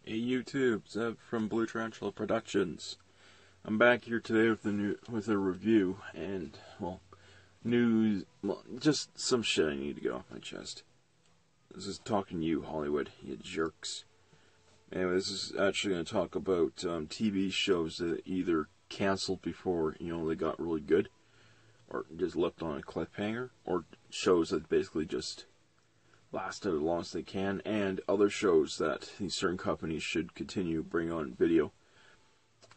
Hey YouTube, Zev from Blue Tarantula Productions. I'm back here today with a review and news. Well, just some shit I need to get off my chest. This is talking to you, Hollywood, you jerks. Anyway, this is actually going to talk about TV shows that either canceled before they got really good, or just left on a cliffhanger, or shows that basically just lasted as long as they can, and other shows that these certain companies should continue bring on video.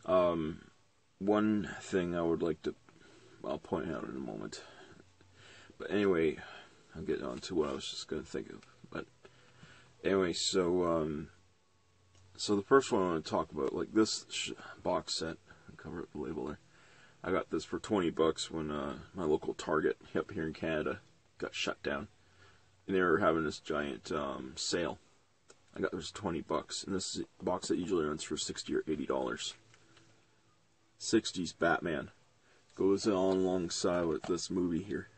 One thing I would like to, I'll point out in a moment. But anyway, I'll get on to what I was just going to think of. But anyway, so the first one I want to talk about, like this box set, cover up the label there. I got this for $20 when my local Target up here in Canada got shut down. And they were having this giant sale. I got this for $20, and this is a box that usually runs for $60 or $80. 60s Batman goes on alongside with this movie here.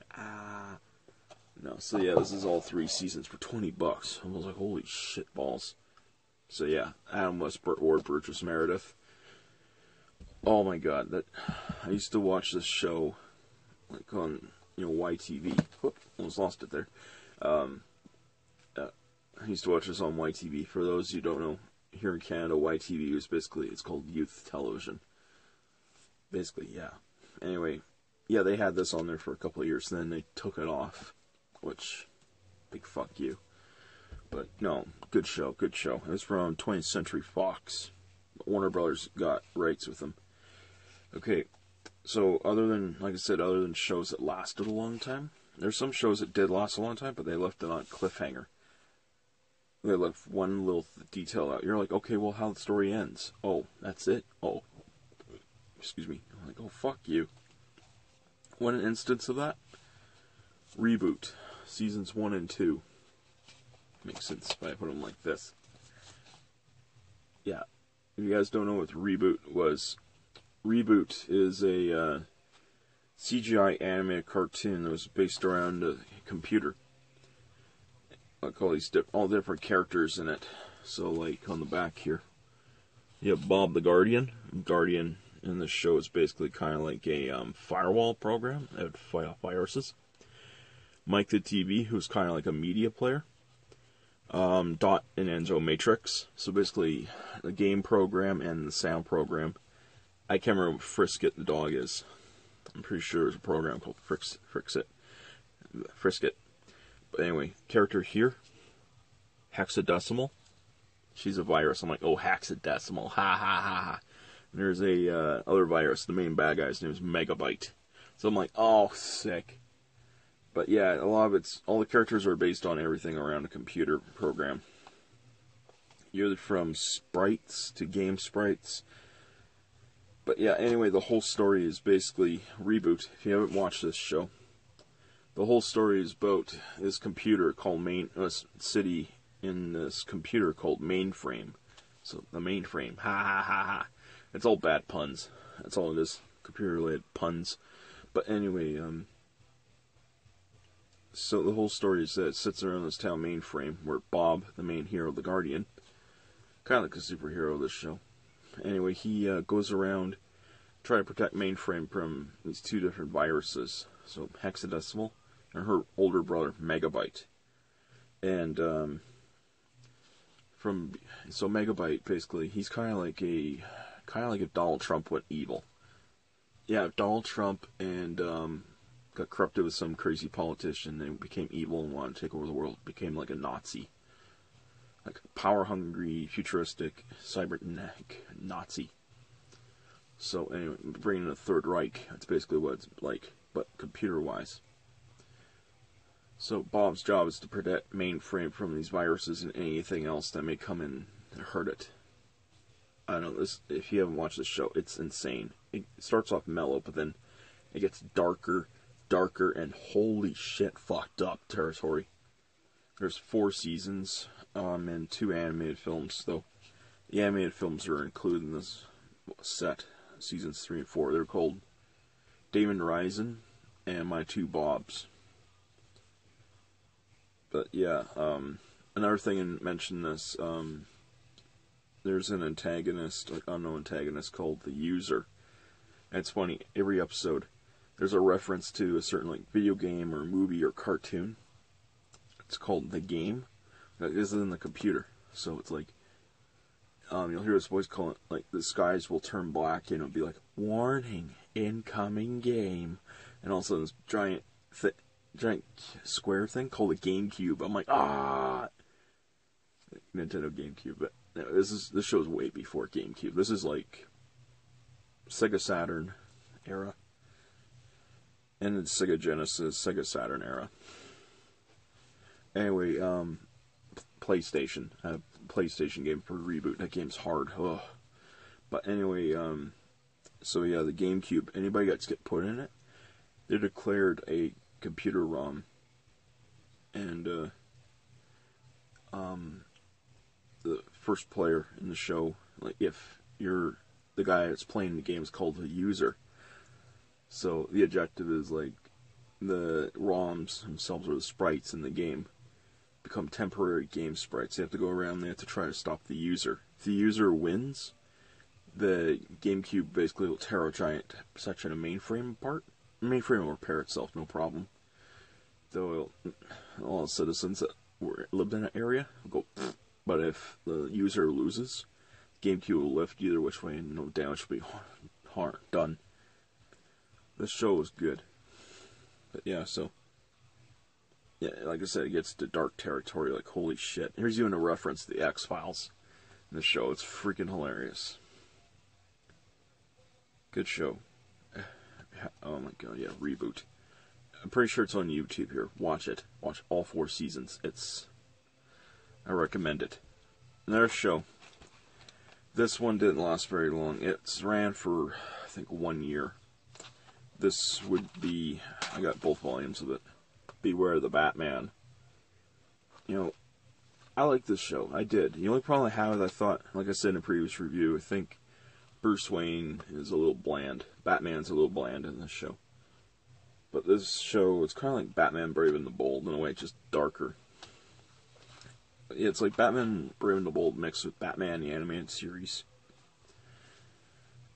No, so yeah, this is all 3 seasons for $20. I was like, holy shit balls. So yeah, Adam West, Ward Burgess Meredith. Oh my god, that I used to watch this show like on YTV. Whoop, almost lost it there. I used to watch this on YTV. For those who don't know, here in Canada, YTV is basically, it's called youth television. Basically, yeah. Anyway, yeah, they had this on there for a couple of years, and then they took it off, which, big fuck you. But no, good show, good show. It was from 20th Century Fox. Warner Brothers got rights with them. Okay, so like I said, other than shows that lasted a long time, there's some shows that did last a long time, but they left it on cliffhanger. They left one little detail out. You're like, okay, well, how the story ends? Oh, that's it? Oh, excuse me. I'm like, oh, fuck you. One instance of that, Reboot, seasons 1 and 2. Makes sense if I put them like this. Yeah, if you guys don't know what Reboot was, Reboot is a CGI animated cartoon that was based around a computer. Like all different characters in it. So like on the back here, you have Bob the Guardian. Guardian in this show is basically kind of like a firewall program that would fight off viruses. Mike the TV, who's kind of like a media player. Dot and Enzo Matrix. So basically the game program and the sound program. I can't remember what Frisket the dog is. I'm pretty sure there's a program called Frisket. But anyway, character here, Hexadecimal. She's a virus. I'm like, oh, hexadecimal, ha ha ha ha. And there's a other virus. The main bad guy's name is Megabyte. So I'm like, oh, sick. But yeah, all the characters are based on everything around a computer program. You're from sprites to game sprites. But yeah, anyway, the whole story is basically Reboot. If you haven't watched this show, the whole story is about this computer called city in this computer called Mainframe. So the Mainframe, ha ha ha ha. It's all bad puns. That's all it is, computer-related puns. But anyway, so the whole story is that it sits around this town Mainframe, where Bob, the main hero, the Guardian, kind of like a superhero of this show. Anyway, he goes around trying to protect Mainframe from these 2 different viruses. So Hexadecimal and her older brother Megabyte. And so Megabyte basically, he's kind of like if Donald Trump went evil. Yeah, if Donald Trump and got corrupted with some crazy politician and became evil and wanted to take over the world, became like a Nazi. Like power-hungry, futuristic, cybernetic Nazi. So anyway, bringing in the Third Reich, that's basically what it's like, but computer-wise. So Bob's job is to protect Mainframe from these viruses and anything else that may come in and hurt it. I don't know, if you haven't watched this show, it's insane. It starts off mellow, but then it gets darker, and holy shit, fucked up territory. There's 4 seasons, and 2 animated films, though the animated films are included in this set, seasons 3 and 4. They're called Damon Rising and My 2 Bobs. But yeah, another thing I mentioned this there's an antagonist, like unknown antagonist called the User. And it's funny, every episode there's a reference to a certain like video game or movie or cartoon. It's called The Game. This is in the computer. So it's like, you'll hear this voice calling, like, the skies will turn black, and it'll be like, warning, incoming game. And also this giant square thing called a GameCube. I'm like, Nintendo GameCube. But no, this show's way before GameCube. This is like Sega Saturn era. And it's Sega Genesis, Sega Saturn era. Anyway, PlayStation. A PlayStation game for Reboot. That game's hard. Ugh. But anyway, so yeah, the GameCube. Anybody gets put in it, they're declared a computer ROM. And the first player in the show, like if you're the guy that's playing the game, is called the User. So the objective is like the ROMs themselves, or the sprites in the game, become temporary game sprites. They have to go around, they have to try to stop the User. If the User wins, the GameCube basically will tear a giant section of mainframe apart. Mainframe will repair itself, no problem. Though all the citizens that lived in that area will go, but if the User loses, GameCube will lift either which way and no damage will be done. This show was good. But yeah, so yeah, like I said, it gets to dark territory, like holy shit. Here's even a reference to the X-Files in the show. It's freaking hilarious. Good show. Oh my god, yeah, Reboot. I'm pretty sure it's on YouTube here. Watch it. Watch all 4 seasons. I recommend it. Another show. This one didn't last very long. It's ran for, I think, 1 year. This would be, I got both volumes of it. Beware the Batman. You know, I like this show. I did. The only problem I have is I thought, like I said in a previous review, I think Bruce Wayne is a little bland. Batman's a little bland in this show. But this show, it's kind of like Batman Brave and the Bold in a way, it's just darker. But yeah, it's like Batman Brave and the Bold mixed with Batman the animated series.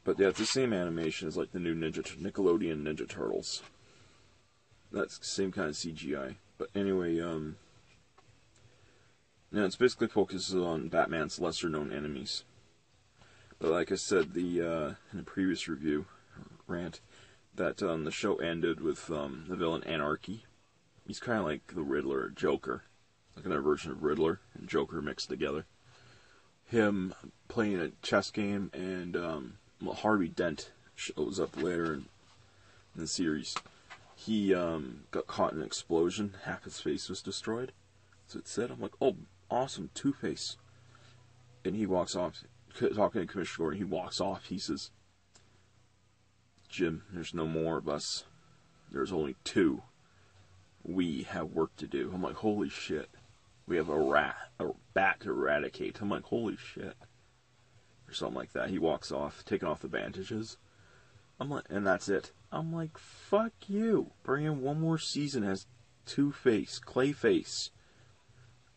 But yeah, it's the same animation as like the new Nickelodeon Ninja Turtles. That's the same kind of CGI. But anyway, it's basically focuses on Batman's lesser known enemies. But like I said, in the previous review rant, that the show ended with the villain Anarchy. He's kind of like the Riddler or Joker, like another version of Riddler and Joker mixed together. Him playing a chess game, and Harvey Dent shows up later in the series. He got caught in an explosion. Half his face was destroyed. So it said, I'm like, oh, awesome, Two-Face. And he walks off, talking to Commissioner Gordon. He walks off. He says, Jim, there's no more of us. There's only 2. We have work to do. I'm like, holy shit. We have a bat to eradicate. I'm like, holy shit. Or something like that. He walks off, taking off the bandages. I'm like, and that's it. I'm like, fuck you. Bring in one more season as Two-Face, Clayface,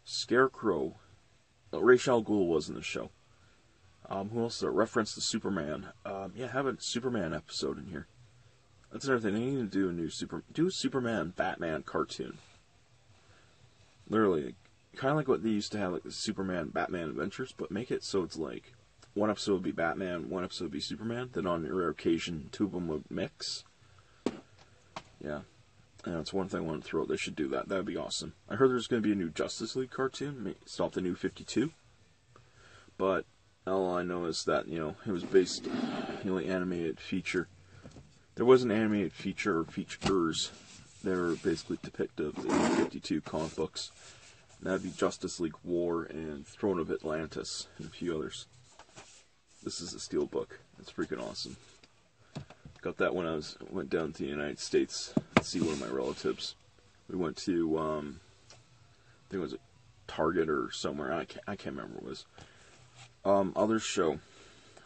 Scarecrow. Ra's al Ghul was in the show. Who else? A reference to Superman. Have a Superman episode in here. That's another thing. They need to do a Superman Batman cartoon. Literally, kind of like what they used to have, like the Superman Batman Adventures, but make it so it's like one episode would be Batman, one episode would be Superman. Then on a rare occasion, 2 of them would mix. Yeah, that's one thing I want to throw out. They should do that. That would be awesome. I heard there's going to be a new Justice League cartoon. It's not the new 52, but all I know is that, it was based, the only animated feature. There was an animated feature or features that were basically depictive of the 52 comic books. And that would be Justice League War and Throne of Atlantis and a few others. This is a steelbook. It's freaking awesome. Got that when I went down to the United States to see one of my relatives. We went to, I think it was a Target or somewhere. I can't remember what it was. Other show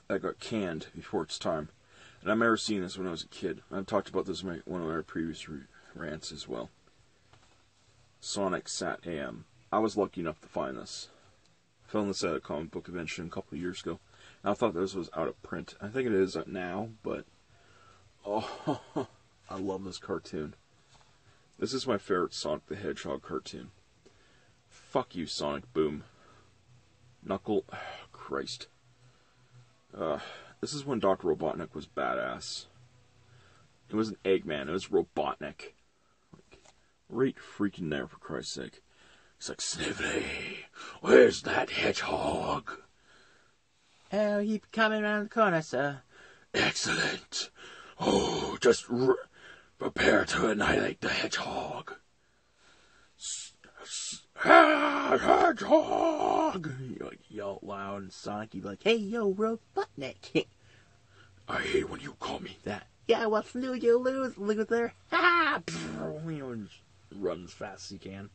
that got canned before its time. And I remember seeing this when I was a kid. I've talked about this in one of our previous rants as well. Sonic Sat AM. I was lucky enough to find this. Found this at a comic book convention a couple of years ago. And I thought this was out of print. I think it is now, but oh, I love this cartoon. This is my favorite Sonic the Hedgehog cartoon. Fuck you, Sonic Boom. Knuckle, Christ. This is when Dr. Robotnik was badass. It wasn't Eggman, it was Robotnik. Like, right freaking there, for Christ's sake. He's like, Snively, where's that hedgehog? Oh, he's coming around the corner, sir. Excellent. Oh, just prepare to annihilate the hedgehog. Hedgehog! You like yell loud, and Sonic, you'd be like, hey, yo, Robotnik. I hate when you call me that. Yeah, well, snooze, you lose. Look at there. Ha! You know, and just run as fast as you can.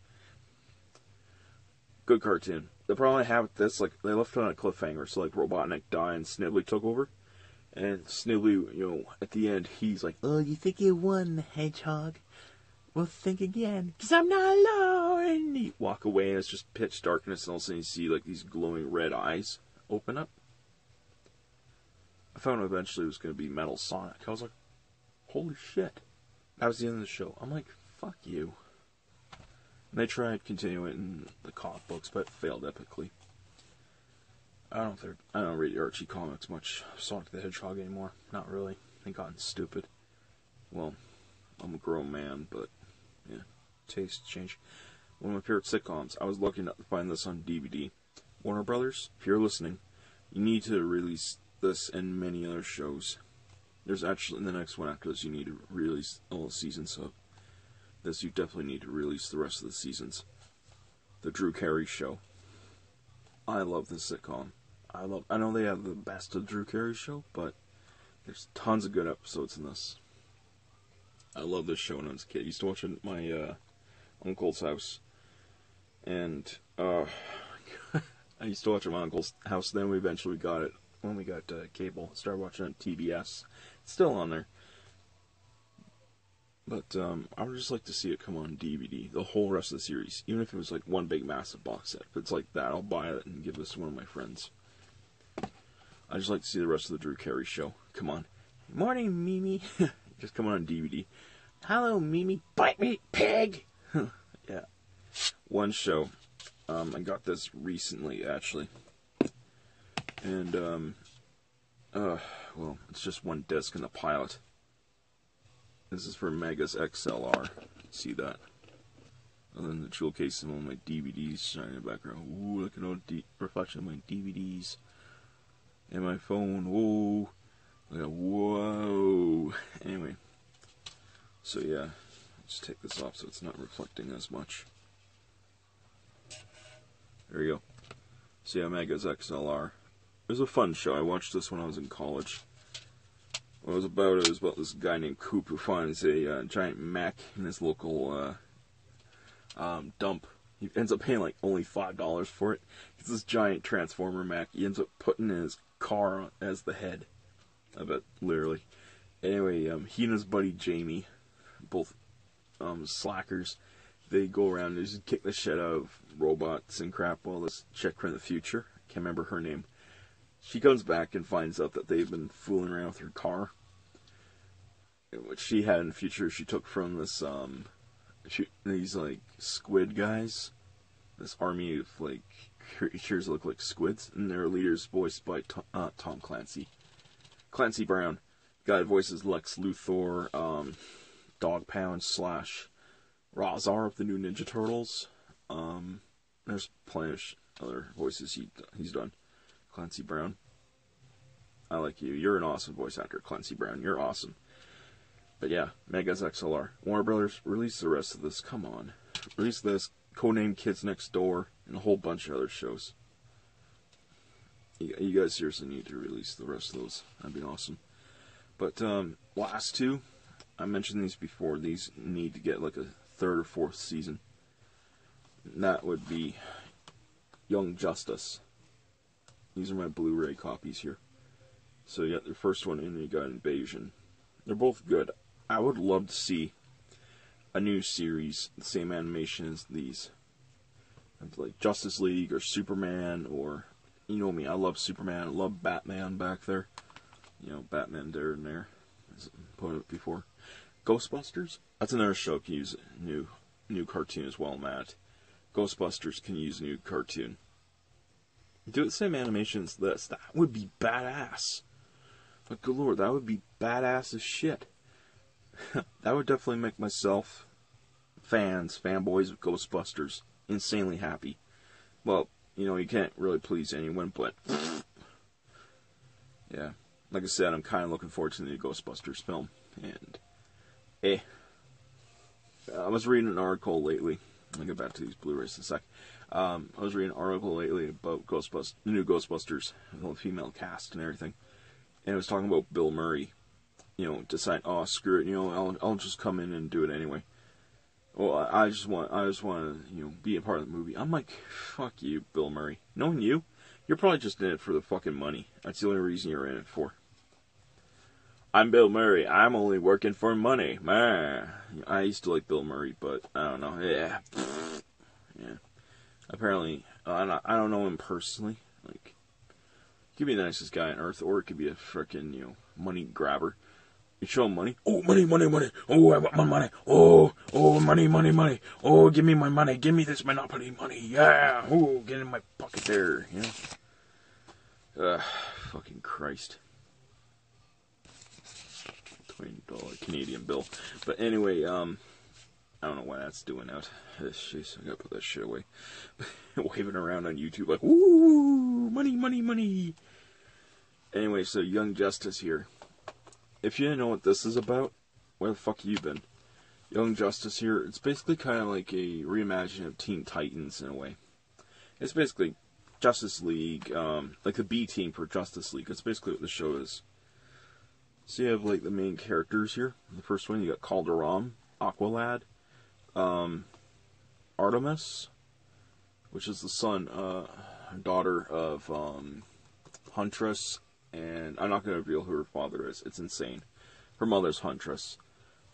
Good cartoon. The problem I have with this, like, they left it on a cliffhanger, so, like, Robotnik died and Snively took over. And Snively, you know, at the end, he's like, oh, you think you won, the hedgehog? Well, think again, 'cause I'm not alone. You walk away and it's just pitch darkness, and all of a sudden you see, like, these glowing red eyes open up. I found eventually it was going to be Metal Sonic. I was like, holy shit. That was the end of the show. I'm like, fuck you. And they tried continuing it in the comic books, but failed epically. I don't read the Archie comics much. Sonic the Hedgehog anymore. Not really. They've gotten stupid. Well, I'm a grown man, but yeah, tastes change. One of my favorite sitcoms. I was lucky enough to find this on DVD. Warner Brothers, if you're listening, you need to release this and many other shows. There's actually, in the next one after this, you need to release all the seasons of this. You definitely need to release the rest of the seasons. The Drew Carey Show. I love this sitcom. I know they have the best of Drew Carey Show, but there's tons of good episodes in this. I love this show when I was a kid. I used to watch it at my uncle's house. And I used to watch it at my uncle's house. Then we eventually got it when we got cable. Started watching it on TBS. It's still on there. But I would just like to see it come on DVD. The whole rest of the series. Even if it was like one big massive box set. If it's like that, I'll buy it and give this to one of my friends. I just like to see the rest of the Drew Carey Show. Come on. Morning, Mimi. Just come on DVD. Hello, Mimi. Bite me, pig! Yeah. One show. I got this recently, actually. And, well, it's just one disc in the pilot. This is for Mega's XLR. See that? And then the jewel case of all my DVDs shining in the background. Ooh, look at all the reflection of my DVDs. And my phone. Whoa. Look at, whoa. Anyway. So yeah. Let's take this off so it's not reflecting as much. There you go. So yeah, Mega's XLR. It was a fun show. I watched this when I was in college. What it was about this guy named Coop who finds a giant mech in his local dump. He ends up paying like only $5 for it. It's this giant transformer mech. He ends up putting in his car as the head of it, literally. Anyway, he and his buddy Jamie, both slackers, they go around and just kick the shit out of robots and crap. Well, this chick from the future, I can't remember her name. She comes back and finds out that they've been fooling around with her car, which she had in the future. She took from this these like squid guys, this army of like creatures that look like squids, and their leader's voiced by Tom Clancy. Clancy Brown, guy voices Lex Luthor, Dog Pound / Razar of the new Ninja Turtles. There's plenty of other voices he's done. Clancy Brown. I like you. You're an awesome voice actor, Clancy Brown. You're awesome. But yeah, Mega's XLR. Warner Brothers, release the rest of this. Come on. Release this. Codename Kids Next Door. And a whole bunch of other shows. You guys seriously need to release the rest of those. That'd be awesome. But last two, I mentioned these before. These need to get like a third or fourth season. And that would be Young Justice. These are my Blu-ray copies here. So you got the first one and you got Invasion. They're both good. I would love to see a new series, the same animation as these. like Justice League or Superman, or you know me, I love Superman, I love Batman back there. You know, Batman there and there. As I put it before. Ghostbusters? That's another show can use a new cartoon as well, Matt. Ghostbusters can use a new cartoon. Do the same animation as this. That would be badass. But good lord, that would be badass as shit. That would definitely make myself, fanboys of Ghostbusters, insanely happy. Well, you know, you can't really please anyone, but yeah. Like I said, I'm kind of looking forward to the new Ghostbusters film. And, I was reading an article lately. I'll get back to these Blu-rays in a sec. I was reading an article lately about the new Ghostbusters, the female cast and everything. And it was talking about Bill Murray, you know, decide, oh, screw it, you know, I'll just come in and do it anyway. Well, I just want to, you know, be a part of the movie. I'm like, fuck you, Bill Murray. Knowing you, you're probably just in it for the fucking money. That's the only reason you're in it for. I'm Bill Murray. I'm only working for money. Man. I used to like Bill Murray, but I don't know. Yeah. Apparently, I don't know him personally. Like, he could be the nicest guy on earth, or it could be a frickin', you know, money grabber. You show him money. Oh, money, money, money. Oh, I want my money. Oh, money, money, money. Oh, give me my money. Give me this Monopoly money. Yeah. Oh, get in my pocket there. Yeah. Fucking Christ. $20 Canadian bill. But anyway, I don't know why that's doing out. Jeez, I gotta put that shit away. Waving around on YouTube like, woo, money, money, money. Anyway, so Young Justice here. If you didn't know what this is about, where the fuck you been? Young Justice here, it's basically kind of like a reimagining of Teen Titans in a way. It's basically Justice League, like the B team for Justice League. That's basically what the show is. So you have like the main characters here. The first one, you got Calderon, Aqualad, Artemis, which is the son, daughter of Huntress, and I'm not going to reveal who her father is. It's insane. Her mother's Huntress.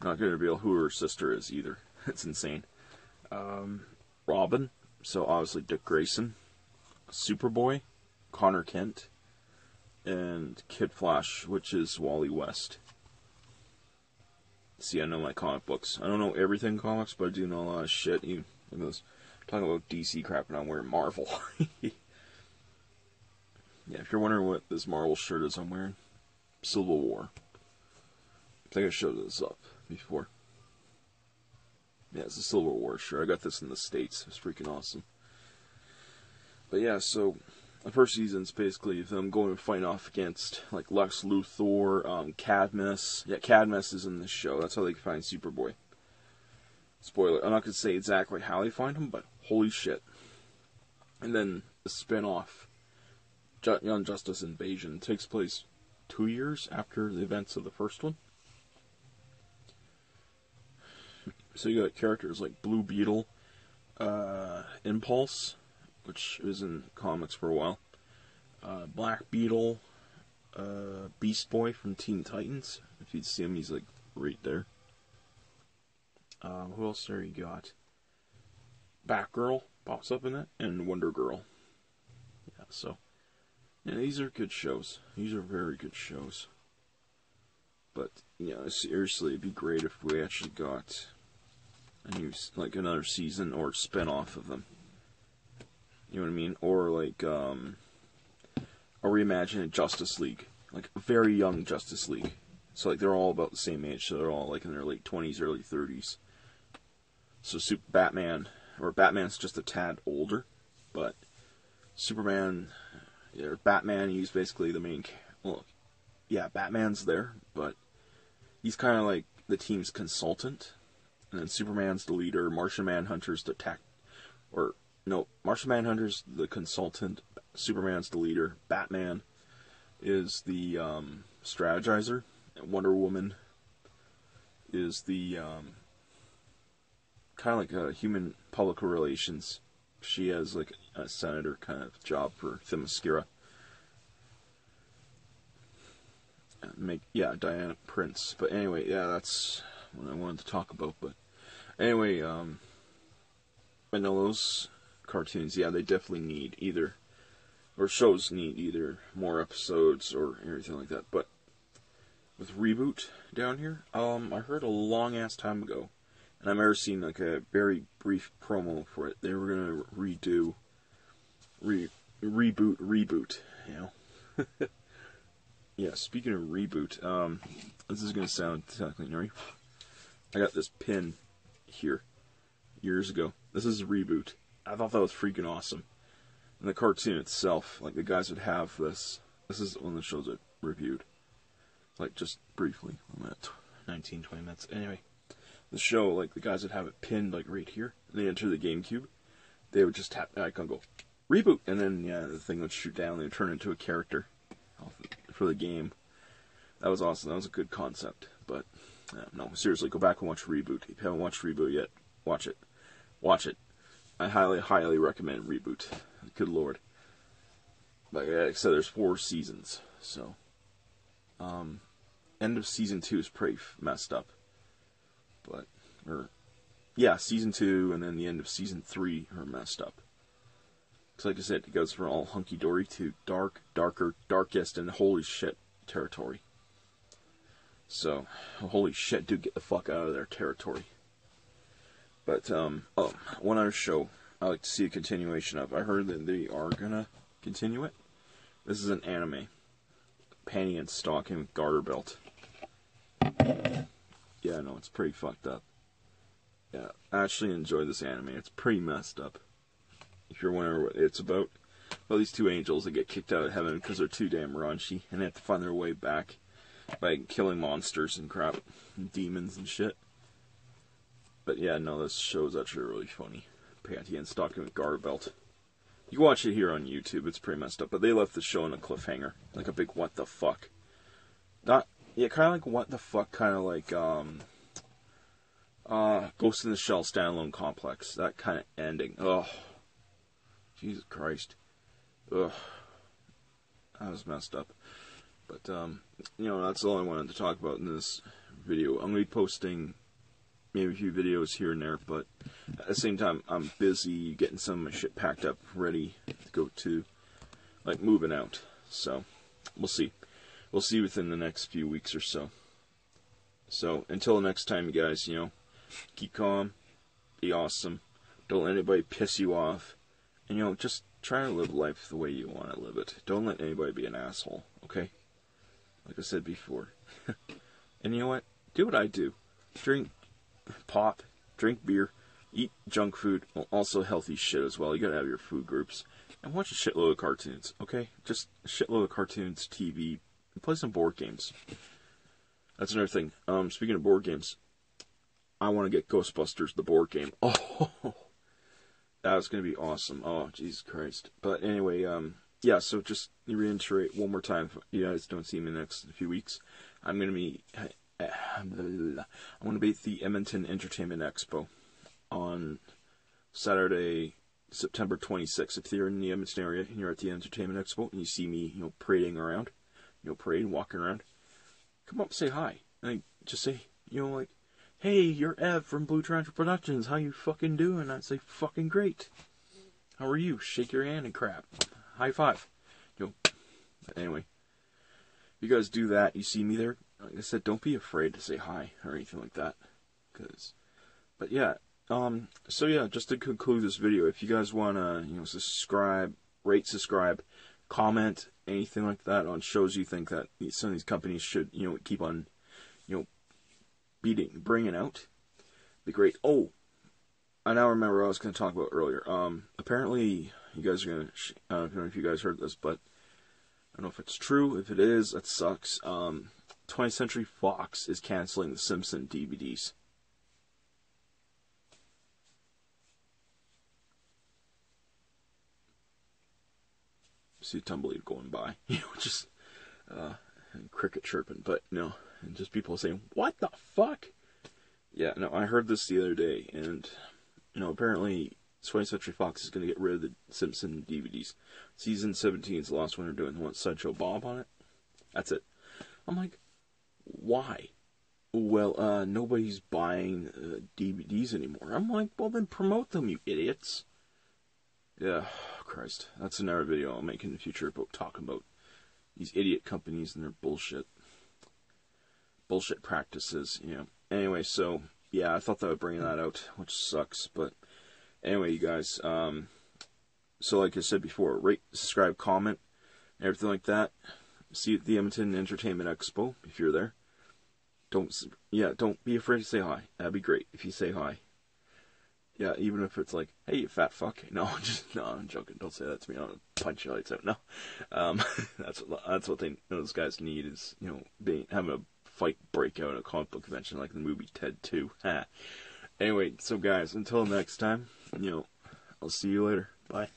I'm not going to reveal who her sister is either. It's insane. Robin, so obviously Dick Grayson, Superboy, Connor Kent, and Kid Flash, which is Wally West. See, I know my comic books. I don't know everything comics, but I do know a lot of shit. You look at this, talking about DC crap, and I'm wearing Marvel. Yeah, if you're wondering what this Marvel shirt is I'm wearing, Civil War. I think I showed this up before. Yeah, it's a Civil War shirt. I got this in the States. It's freaking awesome. But yeah, so the first season's basically them going and fighting off against like Lex Luthor, Cadmus. Yeah, Cadmus is in this show. That's how they find Superboy. Spoiler, I'm not going to say exactly how they find him, but holy shit. And then the spin-off, Young Justice Invasion, takes place 2 years after the events of the first one. So you got characters like Blue Beetle, Impulse, which is in comics for a while, Black Beetle, Beast Boy from Teen Titans. If you'd see him, he's like right there. Who else there you got? Batgirl pops up in it, and Wonder Girl. Yeah, so yeah, these are good shows. These are very good shows. But yeah, seriously, it'd be great if we actually got a new, like another season or spin-off of them. You know what I mean? Or like a reimagined Justice League, like a very young Justice League. So like they're all about the same age, so they're all like in their late 20s, early 30s. So Batman's just a tad older, but Superman, Batman, he's basically the main. Well, yeah, Batman's there, but he's kind of like the team's consultant, and then Superman's the leader. Martian Manhunter's the Martian Manhunter's the consultant. Superman's the leader. Batman is the strategizer. And Wonder Woman is the kind of like a human public relations. She has like a senator kind of job for Themyscira. Diana Prince. But anyway, yeah, that's what I wanted to talk about. But anyway, I know those cartoons, yeah, they definitely need either, or shows need either more episodes or anything like that. But with Reboot down here, I heard a long ass time ago, and I remember seeing like a very brief promo for it. They were gonna reboot, you know. Yeah, speaking of reboot, this is gonna sound technically nerdy. I got this pin here years ago. This is a Reboot. I thought that was freaking awesome. And the cartoon itself, like the guys would have this. This is one of the shows I reviewed. Like just briefly, I'm at 19, 20 minutes. Anyway, the show, like the guys would have it pinned like right here. They enter the GameCube. They would just tap the icon, go reboot, and then yeah, the thing would shoot down. They would turn into a character for the game. That was awesome. That was a good concept. But no, seriously, go back and watch Reboot. If you haven't watched Reboot yet, watch it. Watch it. I highly, highly recommend Reboot. Good lord. Like I said, there's 4 seasons, so end of season 2 is pretty messed up. But season 2 and then the end of season 3 are messed up. Because like I said, it goes from all hunky dory to dark, darker, darkest, and holy shit territory. So, holy shit, dude, get the fuck out of their territory. But, one other show I like to see a continuation of. I heard that they are gonna continue it. This is an anime. Panty and stocking with garter belt. Yeah, no, it's pretty fucked up. Yeah, I actually enjoy this anime. It's pretty messed up. If you're wondering what it's about, well, these 2 angels that get kicked out of heaven because they're too damn raunchy, and they have to find their way back by killing monsters and crap, and demons and shit. But yeah, no, this show is actually really funny. Panty and stocking with garter belt. You can watch it here on YouTube. It's pretty messed up, but they left the show in a cliffhanger, like a big what the fuck. Kind of like what the fuck, kind of like Ghost in the Shell standalone complex. That kind of ending. Ugh, Jesus Christ. Ugh, that was messed up. But that's all I wanted to talk about in this video. I'm gonna be posting maybe a few videos here and there, but at the same time, I'm busy getting some of my shit packed up, ready to go to, like, moving out. So, we'll see. We'll see within the next few weeks or so. So, until next time, you guys, keep calm, be awesome, don't let anybody piss you off, and, just try to live life the way you want to live it. Don't let anybody be an asshole, okay? Like I said before. And you know what? Do what I do. Drink pop, drink beer, eat junk food, also healthy shit as well. You gotta have your food groups. And watch a shitload of cartoons, okay? Just a shitload of cartoons, TV, and play some board games. That's another thing. Speaking of board games, I want to get Ghostbusters, the board game. Oh, that was gonna be awesome. Oh, Jesus Christ. But anyway, so just to reiterate one more time, if you guys don't see me in the next few weeks, I'm gonna be at the Edmonton Entertainment Expo on Saturday, September 26th. If you're in the Edmonton area and you're at the Entertainment Expo and you see me, parading around, walking around, come up and say hi. And just say, hey, you're Ev from Blue Tarantula Productions. How you fucking doing? I'd say, fucking great. How are you? Shake your hand and crap. High five. But anyway, if you guys do that, you see me there, like I said, don't be afraid to say hi or anything like that. Just to conclude this video, if you guys want to, subscribe, subscribe, comment, anything like that on shows you think that some of these companies should, keep on, bringing out, be great. Oh, I now remember what I was going to talk about earlier. Apparently, you guys are going to, I don't know if you guys heard this, but I don't know if it's true. If it is, that sucks. 20th Century Fox is canceling the Simpsons DVDs. See a tumbleweed going by, just cricket chirping, but no, and just people saying, "What the fuck?" Yeah, no, I heard this the other day, and apparently 20th Century Fox is going to get rid of the Simpsons DVDs. Season 17 is the last one they're doing. They want Sideshow Bob on it. That's it. I'm like, why? Well, nobody's buying DVDs anymore. I'm like, well, then promote them, you idiots. Yeah, Christ. That's another video I'll make in the future about talking about these idiot companies and their bullshit practices, you know. Anyway, so, yeah, I thought that would bring that out, which sucks, but anyway, you guys, so like I said before, rate, subscribe, comment, everything like that. See you at the Edmonton Entertainment Expo, if you're there. Don't be afraid to say hi. That'd be great if you say hi. Yeah, even if it's like, hey, you fat fuck. No, I'm joking. Don't say that to me. I'll punch your lights out. No, that's what those guys need is, you know, having a fight break out at a comic book convention like the movie Ted 2. Anyway, so guys, until next time, you know, I'll see you later. Bye.